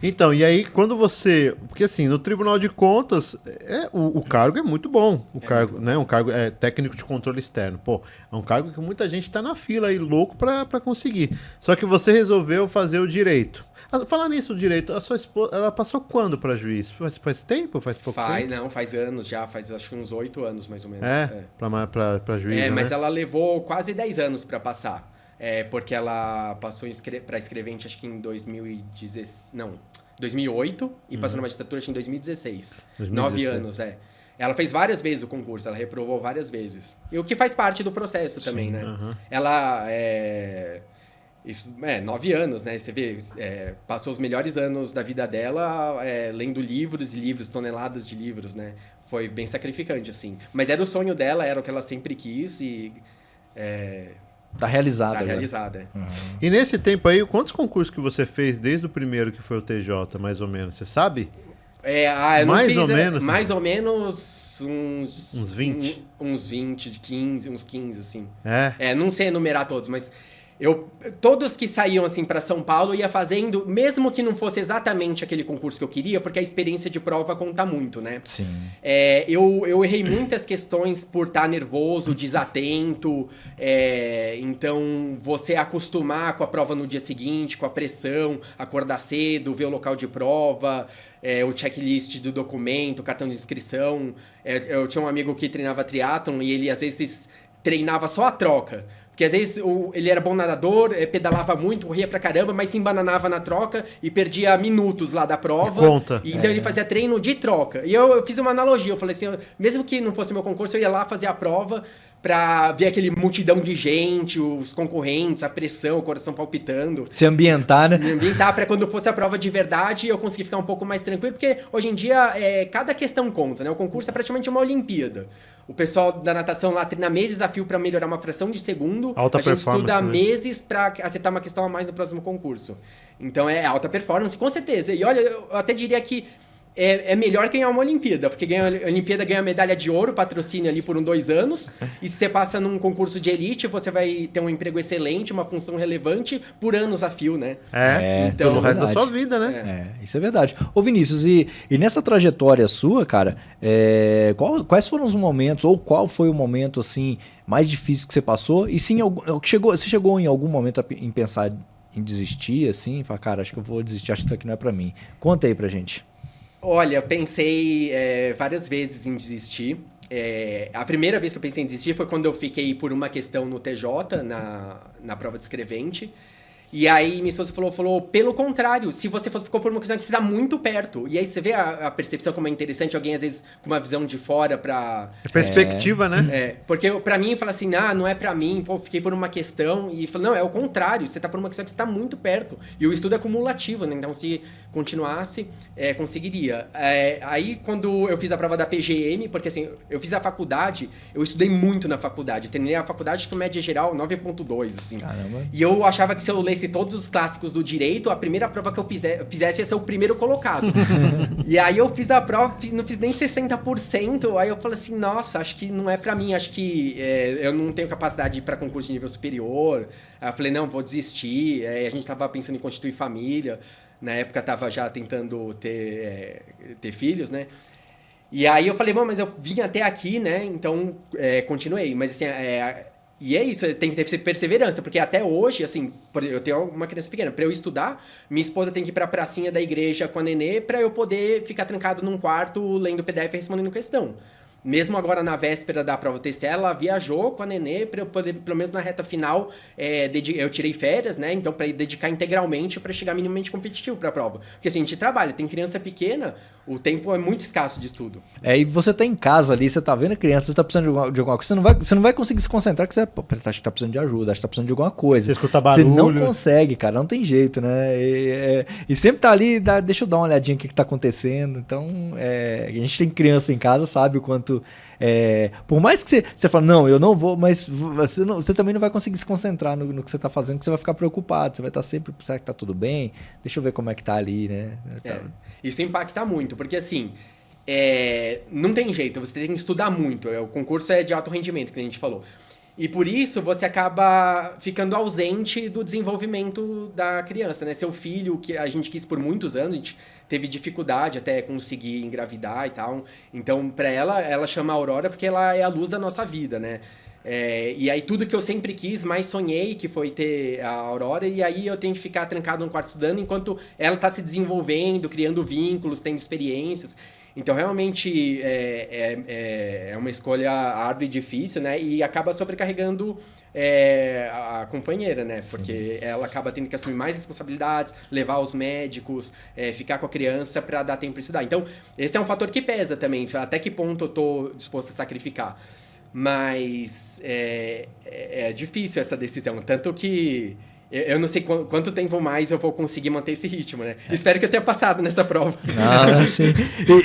Então, e aí quando você... Porque assim, no Tribunal de Contas, o cargo é muito bom. O cargo, né? Um cargo é técnico de controle externo. Pô, é um cargo que muita gente tá na fila aí, louco pra conseguir. Só que você resolveu fazer o direito. Falar nisso, o direito, a sua esposa, ela passou quando pra juiz? Faz tempo? Faz pouco tempo? Não, faz anos já, faz acho que uns 8 anos mais ou menos. Pra juiz, mas né? ela levou quase 10 anos pra passar. Porque ela passou pra escrevente acho que em 2008 e passou na magistratura acho que em 2016. 9 anos, Ela fez várias vezes o concurso, ela reprovou várias vezes. E o que faz parte do processo também, né? Ela... 9 anos, né? Você vê, passou os melhores anos da vida dela lendo livros e livros, toneladas de livros, né? Foi bem sacrificante, assim. Mas era o sonho dela, era o que ela sempre quis e... Tá realizada. Tá realizada. E nesse tempo aí, quantos concursos que você fez desde o primeiro que foi o TJ, mais ou menos? Você sabe? Eu não mais fiz, ou menos? Mais ou menos uns 20? Uns 20, 15, uns 15, assim. Não sei enumerar todos, mas... todos que saíam assim para São Paulo eu ia fazendo, mesmo que não fosse exatamente aquele concurso que eu queria, porque a experiência de prova conta muito, né? Sim. Eu errei muitas questões por estar nervoso, desatento, então você acostumar com a prova no dia seguinte, com a pressão, acordar cedo, ver o local de prova, o checklist do documento, o cartão de inscrição. Eu tinha um amigo que treinava triatlon e ele às vezes treinava só a troca. Porque às vezes ele era bom nadador, pedalava muito, corria pra caramba, mas se embananava na troca e perdia minutos lá da prova. Conta. E então ele fazia treino de troca. E eu fiz uma analogia, eu falei assim, mesmo que não fosse meu concurso, eu ia lá fazer a prova pra ver aquele multidão de gente, os concorrentes, a pressão, o coração palpitando. Se ambientar, né? Me ambientar pra quando fosse a prova de verdade eu conseguir ficar um pouco mais tranquilo, porque hoje em dia cada questão conta, né? O concurso é praticamente uma Olimpíada. O pessoal da natação lá treina meses a fio para melhorar uma fração de segundo. Alta a gente performance, estuda né? meses para acertar uma questão a mais no próximo concurso. Então é alta performance, com certeza. E olha, eu até diria que é melhor ganhar uma Olimpíada, porque a Olimpíada ganha medalha de ouro, patrocínio ali por 2 anos, e se você passa num concurso de elite, você vai ter um emprego excelente, uma função relevante por anos a fio, né? Então, pelo resto da sua vida, né? Isso é verdade. Ô Vinícius, e nessa trajetória sua, cara, quais foram os momentos, ou qual foi o momento, assim, mais difícil que você passou? E sim, você chegou em algum momento em pensar em desistir, assim, falar, cara, acho que eu vou desistir, acho que isso aqui não é pra mim. Conta aí pra gente. Olha, eu pensei várias vezes em desistir. A primeira vez que eu pensei em desistir foi quando eu fiquei por uma questão no TJ, na prova de escrevente. E aí minha esposa falou, pelo contrário, se você ficou por uma questão que você está muito perto. E aí você vê a percepção como é interessante, alguém às vezes com uma visão de fora pra... Perspectiva, né? Porque pra mim, fala assim, não é pra mim, fiquei por uma questão. E fala, não, é o contrário, você tá por uma questão que você tá muito perto. E o estudo é cumulativo, né? Então se continuasse, conseguiria. Aí quando eu fiz a prova da PGM, porque assim, eu fiz a faculdade, eu estudei muito na faculdade. Terminei a faculdade com média geral 9.2, assim. Caramba. E eu achava que se eu lesse todos os clássicos do direito, a primeira prova que eu fizesse ia ser o primeiro colocado. E aí eu fiz a prova, não fiz nem 60%, aí eu falei assim, nossa, acho que não é pra mim, acho que eu não tenho capacidade para concurso de nível superior. Aí eu falei, não, vou desistir. A gente tava pensando em constituir família, na época tava já tentando ter filhos, né? E aí eu falei, mas eu vim até aqui, né? Então, continuei. Mas assim, e é isso, tem que ter perseverança, porque até hoje, assim, eu tenho uma criança pequena, pra eu estudar, minha esposa tem que ir pra pracinha da igreja com a nenê pra eu poder ficar trancado num quarto lendo PDF e respondendo questão. Mesmo agora na véspera da prova TCE, ela viajou com a nenê pra eu poder, pelo menos na reta final, eu tirei férias, né? Então, pra dedicar integralmente pra chegar minimamente competitivo pra prova. Porque assim, a gente trabalha, tem criança pequena, o tempo é muito escasso de estudo. E você tá em casa ali, você tá vendo a criança, você tá precisando de alguma coisa, você não vai conseguir se concentrar, que você acho que tá precisando de ajuda, acho que tá precisando de alguma coisa. Você escuta barulho. Você não consegue, cara, não tem jeito, né? E sempre tá ali, deixa eu dar uma olhadinha no que tá acontecendo. Então, a gente tem criança em casa, sabe o quanto... por mais que você fale, não, eu não vou, mas você também não vai conseguir se concentrar no que você tá fazendo, que você vai ficar preocupado, você vai estar sempre, será que tá tudo bem? Deixa eu ver como é que tá ali, né? Isso impacta muito, porque assim, não tem jeito, você tem que estudar muito, o concurso é de alto rendimento, que a gente falou. E por isso você acaba ficando ausente do desenvolvimento da criança, né? Seu filho, que a gente quis por muitos anos, a gente teve dificuldade até conseguir engravidar e tal. Então, para ela chama Aurora porque ela é a luz da nossa vida, né? E aí tudo que eu sempre quis, mais sonhei, que foi ter a Aurora, e aí eu tenho que ficar trancado no quarto estudando enquanto ela está se desenvolvendo, criando vínculos, tendo experiências. Então, realmente, é uma escolha árdua e difícil, né? E acaba sobrecarregando a companheira, né? Sim. Porque ela acaba tendo que assumir mais responsabilidades, levar os médicos, ficar com a criança para dar tempo para estudar. Então, esse é um fator que pesa também. Até que ponto eu tô disposto a sacrificar? Mas é difícil essa decisão. Tanto que eu não sei quanto tempo mais eu vou conseguir manter esse ritmo, né? Espero que eu tenha passado nessa prova. Ah, sim.